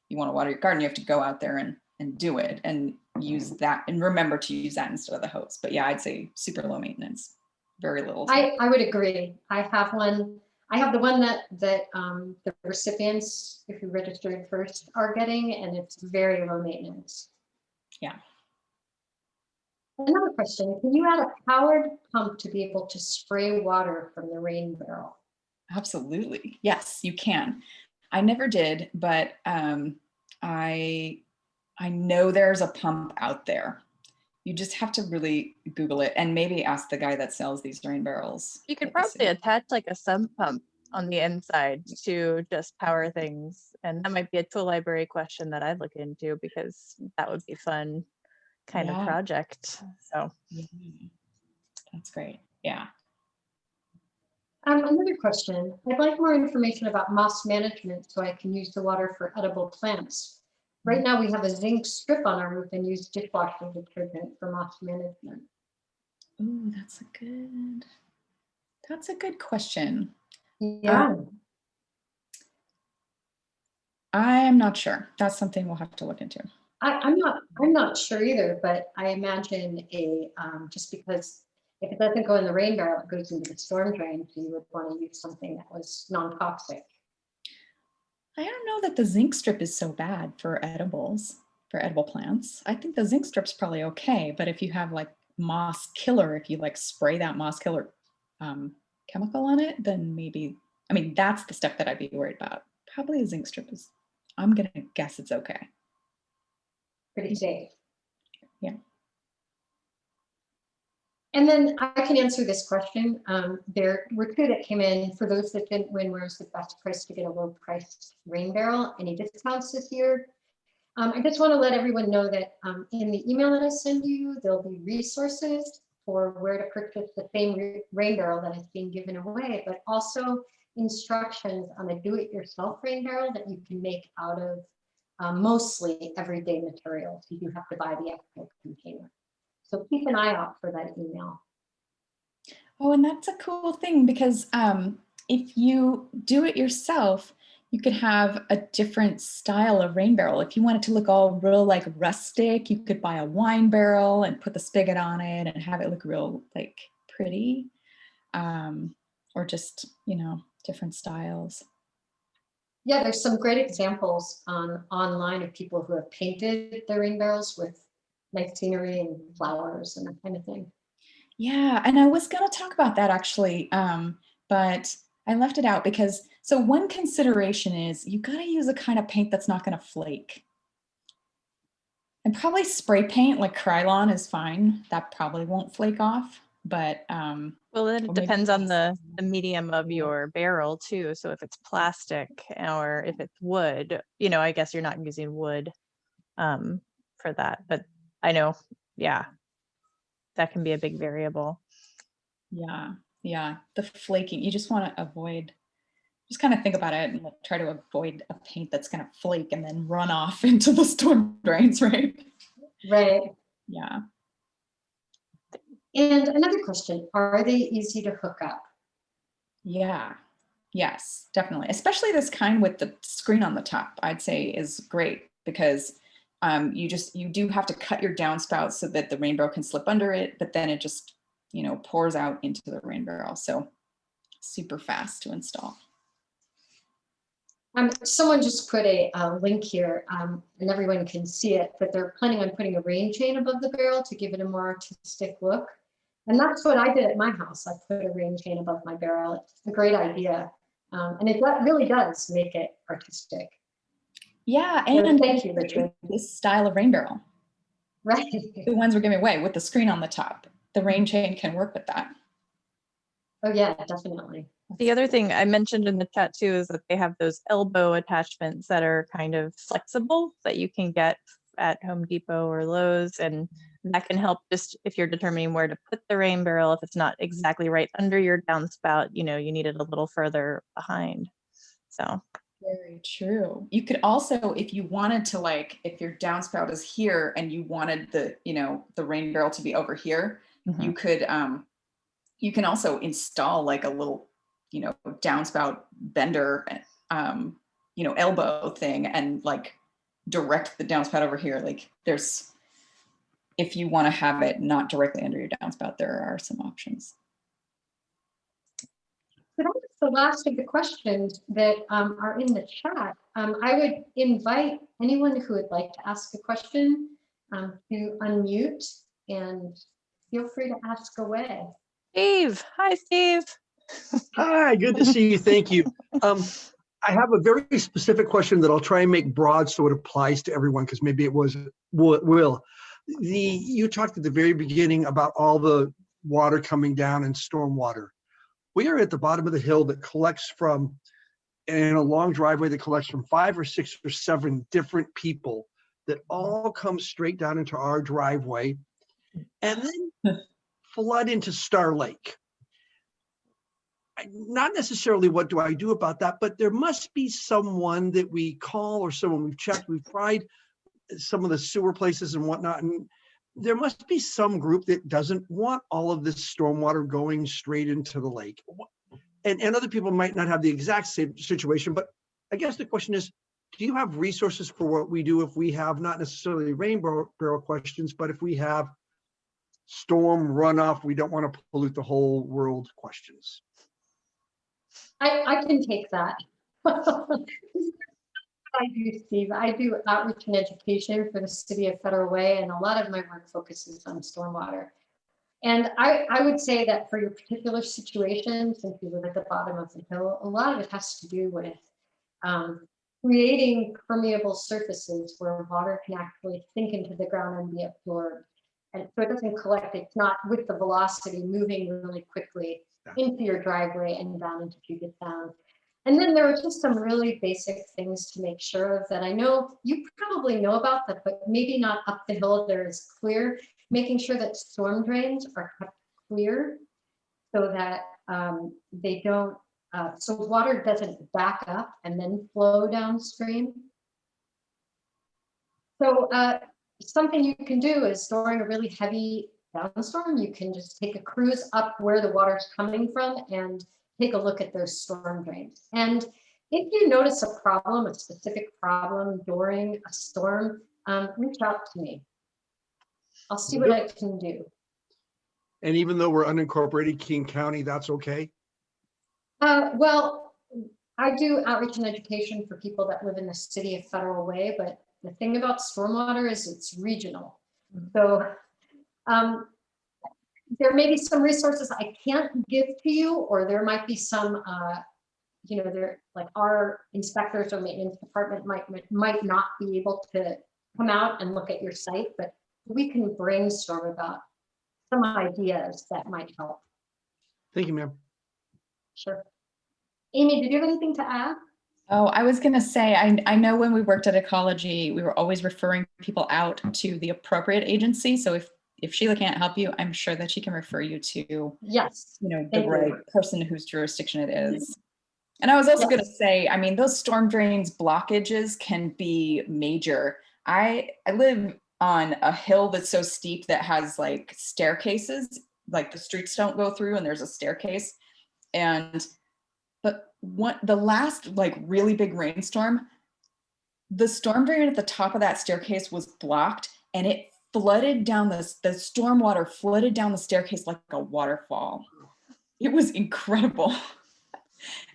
S3: you want to water your garden, you have to go out there and do it and use that and remember to use that instead of the hose. But yeah, I'd say super low maintenance, very little.
S2: I would agree. I have one. I have the one that the recipients, if you registered first, are getting, and it's very low maintenance.
S3: Yeah.
S2: Another question, can you add a powered pump to be able to spray water from the rain barrel?
S3: Absolutely. Yes, you can. I never did, but I know there's a pump out there. You just have to really Google it and maybe ask the guy that sells these rain barrels.
S1: You could probably attach like a sump pump on the inside to just power things. And that might be a tool library question that I'd look into because that would be fun kind of project. So
S3: that's great. Yeah.
S2: Another question. I'd like more information about moss management so I can use the water for edible plants. Right now we have a zinc strip on our roof and use dishwashing detergent for moss management.
S3: Oh, that's a good question.
S2: Yeah.
S3: I am not sure. That's something we'll have to look into.
S2: I'm not sure either, but I imagine just because if it doesn't go in the rain barrel, it goes into the storm drain, so you would want to use something that was non-toxic.
S3: I don't know that the zinc strip is so bad for edibles, for edible plants. I think the zinc strip's probably okay, but if you have like moss killer, if you like spray that moss killer chemical on it, then maybe, I mean, that's the stuff that I'd be worried about. Probably a zinc strip is, I'm gonna guess it's okay.
S2: Pretty safe.
S3: Yeah.
S2: And then I can answer this question. There were two that came in. For those that didn't win, where's the best price to get a low price rain barrel? Any discounts this year? I just want to let everyone know that in the email that I send you, there'll be resources for where to purchase the same rain barrel that is being given away, but also instructions on a do-it-yourself rain barrel that you can make out of mostly everyday materials. You do have to buy the actual container. So keep an eye out for that email.
S3: Oh, and that's a cool thing because if you do it yourself, you could have a different style of rain barrel. If you want it to look all real like rustic, you could buy a wine barrel and put the spigot on it and have it look real like pretty, or just, you know, different styles.
S2: Yeah, there's some great examples online of people who have painted their rain barrels with nice scenery and flowers and that kind of thing.
S3: Yeah, and I was going to talk about that actually, but I left it out because, so one consideration is you got to use a kind of paint that's not going to flake. And probably spray paint like Krylon is fine. That probably won't flake off, but
S1: Well, it
S3: or maybe
S1: depends on
S3: that's-
S1: the medium of your barrel too. So if it's plastic or if it's wood, you know, I guess you're not using wood for that. But I know, yeah, that can be a big variable.
S3: Yeah, the flaking. You just want to avoid. Just kind of think about it and like, try to avoid a paint that's going to flake and then run off into the storm drains, right?
S2: Right.
S3: Yeah.
S2: And another question, are they easy to hook up?
S3: Yeah. Yes, definitely. Especially this kind with the screen on the top, I'd say is great because you do have to cut your downspout so that the rain barrel can slip under it, but then it just, you know, pours out into the rain barrel. So super fast to install.
S2: Someone just put a link here and everyone can see it, but they're planning on putting a rain chain above the barrel to give it a more artistic look. And that's what I did at my house. I put a rain chain above my barrel. It's a great idea. And it really does make it artistic.
S3: Yeah,
S2: So
S3: and
S2: thank you, Richard.
S3: this style of rain barrel.
S2: Right.
S3: The ones we're giving away with the screen on the top. The rain chain can work with that.
S2: Oh yeah, definitely.
S1: The other thing I mentioned in the chat too is that they have those elbow attachments that are kind of flexible that you can get at Home Depot or Lowe's, and that can help just if you're determining where to put the rain barrel. If it's not exactly right under your downspout, you know, you need it a little further behind. So
S3: very true. You could also, if you wanted to, like, if your downspout is here and you wanted the, you know, the rain barrel to be over here, you could, you can also install like a little, you know, downspout bender, you know, elbow thing and like direct the downspout over here. Like there's, if you want to have it not directly under your downspout, there are some options.
S2: So that was the last of the questions that are in the chat. I would invite anyone who would like to ask a question to unmute and feel free to ask away.
S1: Steve, hi Steve.
S4: Hi, good to see you. Thank you. I have a very specific question that I'll try and make broad so it applies to everyone because maybe it will. You talked at the very beginning about all the water coming down and storm water. We are at the bottom of the hill that collects from, in a long driveway that collects from 5 or 6 or 7 different people that all come straight down into our driveway and then flood into Star Lake. not necessarily what do I do about that, but there must be someone that we call or someone we've checked, we've tried some of the sewer places and whatnot. And there must be some group that doesn't want all of this stormwater going straight into the lake. And other people might not have the exact same situation, but I guess the question is, do you have resources for what we do if we have not necessarily rain barrel questions, but if we have storm runoff, we don't want to pollute the whole world questions?
S2: I can take that. I do, Steve. I do outreach and education for the city of Federal Way, and a lot of my work focuses on stormwater. And I would say that for your particular situation, since you live at the bottom of the hill, a lot of it has to do with creating permeable surfaces where water can actually sink into the ground and be absorbed. And so it doesn't collect, it's not with the velocity moving really quickly into your driveway and down into Puget Sound. And then there are just some really basic things to make sure of that I know you probably know about, that, but maybe not up the hill there is clear. Making sure that storm drains are kept clear so that they don't, so water doesn't back up and then flow downstream. So something you can do is during a really heavy downstorm, you can just take a cruise up where the water's coming from and take a look at those storm drains. And if you notice a problem, a specific problem during a storm, reach out to me. I'll see what I can do.
S4: And even though we're unincorporated King County, that's okay?
S2: Well, I do outreach and education for people that live in the city of Federal Way, but the thing about stormwater is it's regional. So there may be some resources I can't give to you, or there might be some, you know, there, like our inspectors or maintenance department might not be able to come out and look at your site, but we can brainstorm about some ideas that might help.
S4: Thank you, ma'am.
S2: Sure. Amy, did you have anything to add?
S3: Oh, I was going to say, I know when we worked at Ecology, we were always referring people out to the appropriate agency. So if Sheila can't help you, I'm sure that she can refer you to,
S2: Yes.
S3: you know, the
S2: Thank you.
S3: right person whose jurisdiction it is. And I was also going to say, I mean, those storm drains blockages can be major. I live on a hill that's so steep that has like staircases, like the streets don't go through and there's a staircase. And the last like really big rainstorm, the storm drain at the top of that staircase was blocked and it flooded down the storm water flooded down the staircase like a waterfall. It was incredible.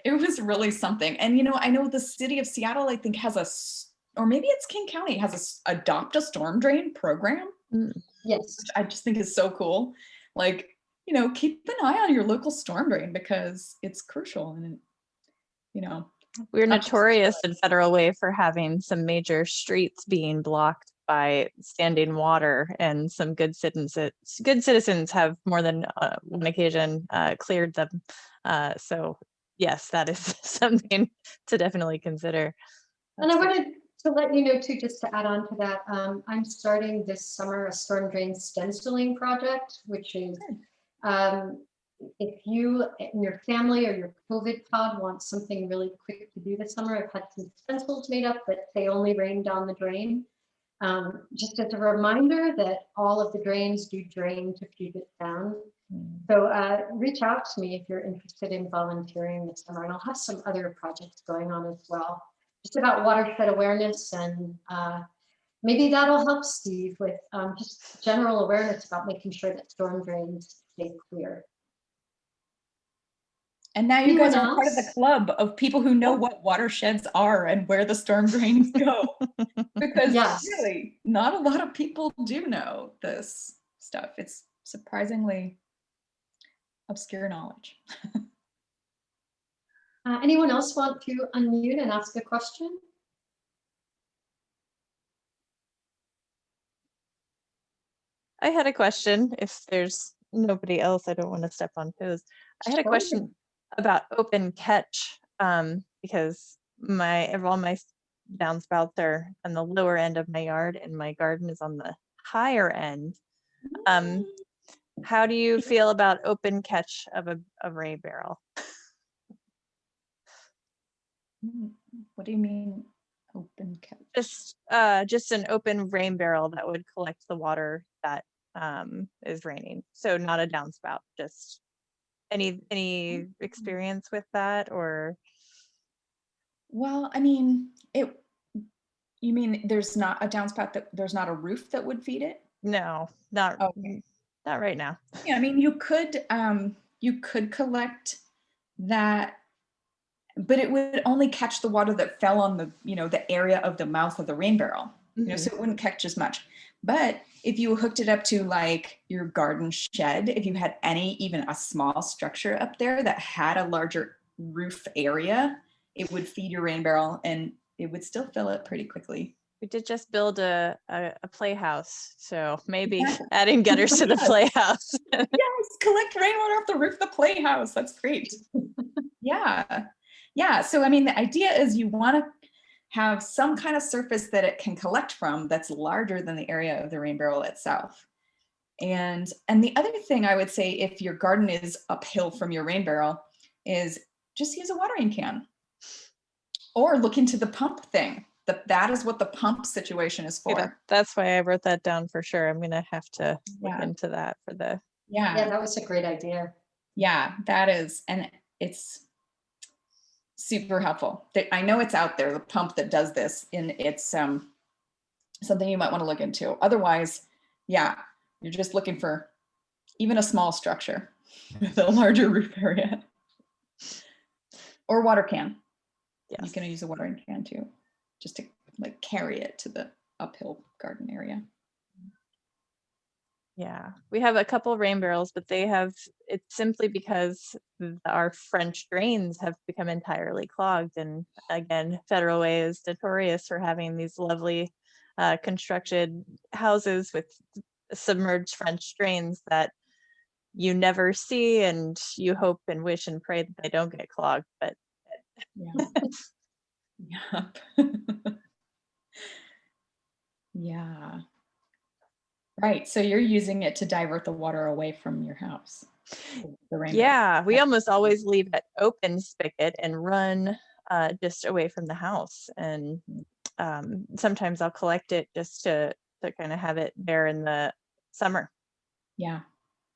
S3: It was really something. And, you know, I know the city of Seattle, I think has or maybe it's King County has adopt a storm drain program.
S2: Yes.
S3: Which I just think is so cool. Like, you know, keep an eye on your local storm drain because it's crucial. And, you know,
S1: we're notorious in Federal Way for having some major streets being blocked by standing water, and some good citizens have more than one occasion cleared them. So yes, that is something to definitely consider.
S2: And I wanted to let you know too, just to add on to that, I'm starting this summer a storm drain stenciling project, which is if you and your family or your COVID pod want something really quick to do this summer, I've had some stencils made up that say only rain down the drain. Just as a reminder that all of the drains do drain to Puget Sound. So reach out to me if you're interested in volunteering this summer, and I'll have some other projects going on as well, just about watershed awareness, and maybe that'll help Steve with just general awareness about making sure that storm drains stay clear.
S3: And now you guys
S2: Anyone
S3: are part of the
S2: else?
S3: club of people who know what watersheds are and where the storm drains go. Because
S2: Yes.
S3: really, not a lot of people do know this stuff. It's surprisingly obscure knowledge.
S2: Anyone else want to unmute and ask a question?
S1: I had a question. If there's nobody else, I don't want to step on toes. I had a question about open catch, because all my downspouts are on the lower end of my yard and my garden is on the higher end. How do you feel about open catch of a rain barrel?
S3: What do you mean open catch?
S1: Just an open rain barrel that would collect the water that is raining. So not a downspout, just any experience with that or?
S3: Well, I mean, you mean there's not a downspout, that there's not a roof that would feed it?
S1: No, not
S3: Okay.
S1: not right now.
S3: Yeah, I mean, you could collect that, but it would only catch the water that fell on the, the area of the mouth of the rain barrel. So it wouldn't catch as much. But if you hooked it up to like your garden shed, if you had even a small structure up there that had a larger roof area, it would feed your rain barrel and it would still fill it pretty quickly.
S1: We did just build a playhouse, so maybe adding gutters to the playhouse.
S3: Yes, collect rainwater off the roof of the playhouse. That's great. Yeah. So I mean, the idea is you want to have some kind of surface that it can collect from that's larger than the area of the rain barrel itself. And the other thing I would say, if your garden is uphill from your rain barrel, is just use a watering can or look into the pump thing. That is what the pump situation is for.
S1: Yeah, that's why I wrote that down for sure. I'm gonna have to look
S3: Yeah.
S1: into that for the.
S2: Yeah, that was a great idea.
S3: Yeah, that is, and it's super helpful. I know it's out there, the pump that does this, and it's something you might want to look into. Otherwise, yeah, you're just looking for even a small structure with a larger roof area. Or water can.
S1: Yes.
S3: You can use a watering can too, just to like carry it to the uphill garden area.
S1: Yeah, we have a couple rain barrels, but it's simply because our French drains have become entirely clogged. And again, Federal Way is notorious for having these lovely constructed houses with submerged French drains that you never see, and you hope and wish and pray that they don't get clogged. But
S3: Yeah. Yeah. Right. So you're using it to divert the water away from your house. The rain barrel.
S1: Yeah, we almost always leave it open spigot and run just away from the house. And sometimes I'll collect it just to kind of have it there in the summer.
S3: Yeah.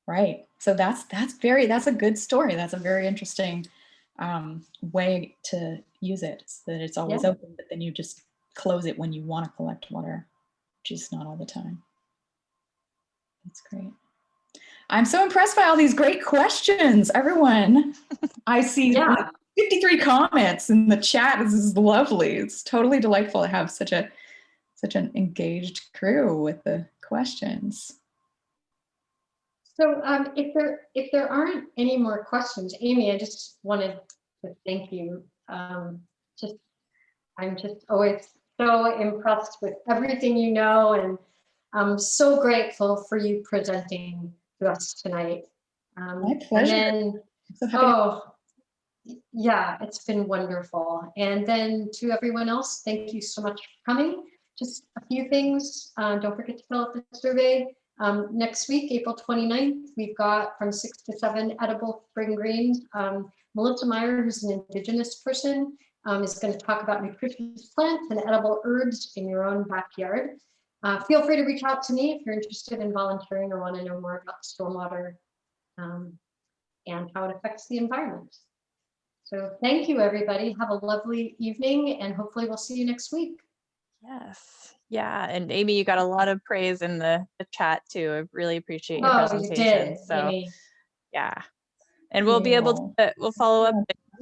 S3: Right. So that's a good story. That's a very interesting way to use it, so that it's always open, but then you just close it when you want to collect water, which is not all the time. That's great. I'm so impressed by all these great questions, everyone. I see 53 comments in the chat. This is lovely. It's totally delightful to have such an engaged crew with the questions.
S2: So if there aren't any more questions, Amy, I just wanted to thank you. I'm just always so impressed with everything you know, and I'm so grateful for you presenting to us tonight.
S3: My pleasure.
S2: And then, yeah, it's been wonderful. And then to everyone else, thank you so much for coming. Just a few things. Don't forget to fill out the survey. Next week, April 29th, we've got from 6 to 7 edible spring greens. Melissa Meyer, who's an Indigenous person, is going to talk about nutritious plants and edible herbs in your own backyard. Feel free to reach out to me if you're interested in volunteering or want to know more about stormwater and how it affects the environment. So thank you, everybody. Have a lovely evening, and hopefully we'll see you next week.
S1: Yes. Yeah. And Amy, you got a lot of praise in the chat too. I really appreciate your presentation.
S2: You did,
S1: so
S2: Amy.
S1: Yeah. And we'll be able to, we'll follow up.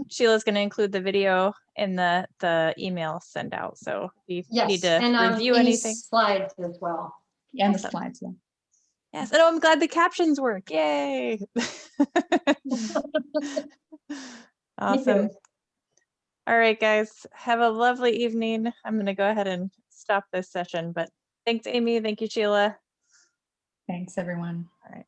S1: Sheila's going to include the video in the email send out. So if you need to review anything.
S2: Slides as well.
S3: Yeah, and the slides, yeah.
S1: Yes. And I'm glad the captions work. Yay. Awesome. All right, guys, have a lovely evening. I'm going to go ahead and stop this session, but thanks, Amy. Thank you, Sheila.
S3: Thanks, everyone.
S1: All right.